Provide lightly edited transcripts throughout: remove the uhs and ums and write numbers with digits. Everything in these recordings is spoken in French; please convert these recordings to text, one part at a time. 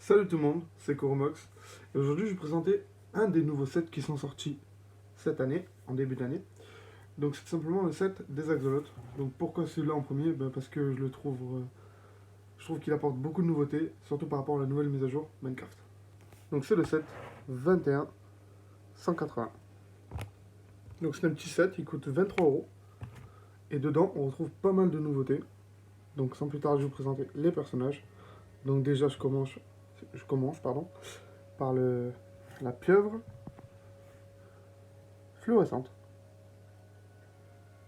Salut tout le monde, c'est Coromox. Et aujourd'hui, je vais vous présenter un des nouveaux sets qui sont sortis cette année, en début d'année. Donc, c'est tout simplement le set des Axolotes. Donc, pourquoi celui-là en premier? Parce que je trouve qu'il apporte beaucoup de nouveautés, surtout par rapport à la nouvelle mise à jour Minecraft. Donc, c'est le set 21-180. Donc, c'est un petit set, il coûte 23 €. Et dedans, on retrouve pas mal de nouveautés. Donc, sans plus tarder, je vais vous présenter les personnages. Donc, déjà, je commence par la pieuvre fluorescente,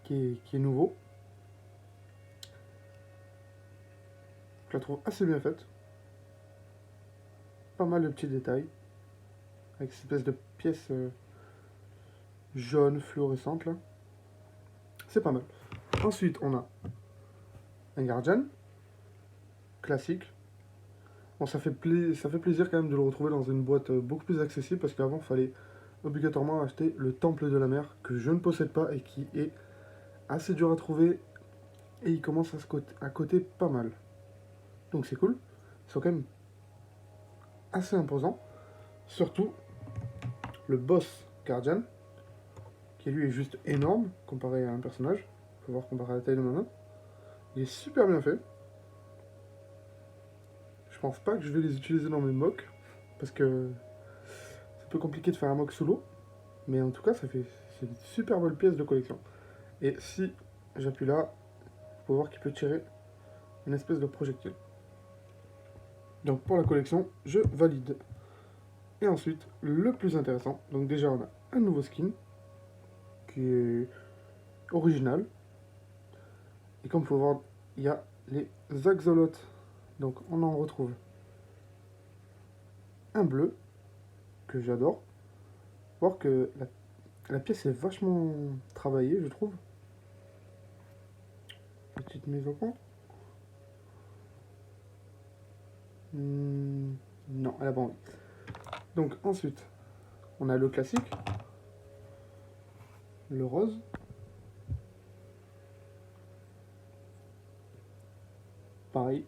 qui est nouveau. Je la trouve assez bien faite. Pas mal de petits détails. Avec cette espèce de pièce jaune fluorescente là. C'est pas mal. Ensuite, on a un Guardian. Classique. Bon, ça fait plaisir quand même de le retrouver dans une boîte beaucoup plus accessible. Parce qu'avant, il fallait obligatoirement acheter le Temple de la Mer. Que je ne possède pas et qui est assez dur à trouver. Et il commence à coter pas mal. Donc c'est cool. Ils sont quand même assez imposants. Surtout le boss Guardian, qui lui est juste énorme comparé à un personnage. Faut voir comparé à la taille de ma main. Il est super bien fait. Je pense pas que je vais les utiliser dans mes mocks, parce que c'est un peu compliqué de faire un mock sous l'eau. Mais en tout cas, c'est une super belle pièce de collection. Et si j'appuie là, vous pouvez voir qu'il peut tirer une espèce de projectile. Donc pour la collection, je valide. Et ensuite, le plus intéressant, donc déjà on a un nouveau skin, qui est original. Et comme vous pouvez voir, il y a les axolotes. Donc on en retrouve un bleu, que j'adore. Voir que la pièce est vachement travaillée, je trouve. Petite mise au point. Non, elle a pas envie. Donc ensuite, on a le classique, le rose. Pareil,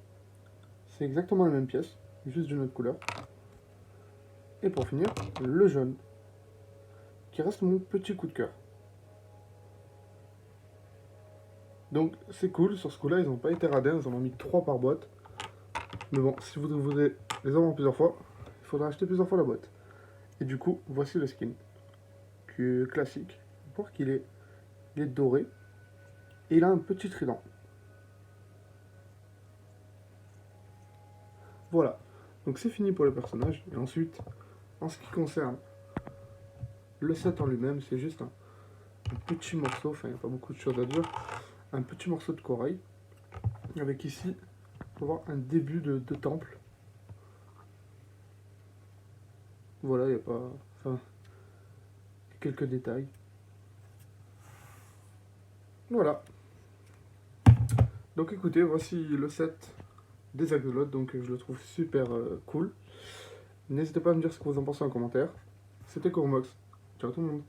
c'est exactement la même pièce, juste d'une autre couleur. Et pour finir, le jaune, qui reste mon petit coup de cœur. Donc c'est cool, sur ce coup-là, ils n'ont pas été radins, ils en ont mis 3 par boîte. Mais bon, si vous voudrez les avoir plusieurs fois, il faudra acheter plusieurs fois la boîte. Et du coup, voici le skin, qui est classique. Vous voyez qu'il est doré, et il a un petit trident. Voilà, donc c'est fini pour le personnage. Et ensuite, en ce qui concerne le set en lui-même, c'est juste un petit morceau, enfin il n'y a pas beaucoup de choses à dire, un petit morceau de corail, avec ici, on peut voir un début de temple. Voilà, il n'y a pas... Enfin, quelques détails. Voilà. Donc écoutez, voici le set des axolotes, donc je le trouve super cool. N'hésitez pas à me dire ce que vous en pensez en commentaire. C'était Cormox. Ciao tout le monde.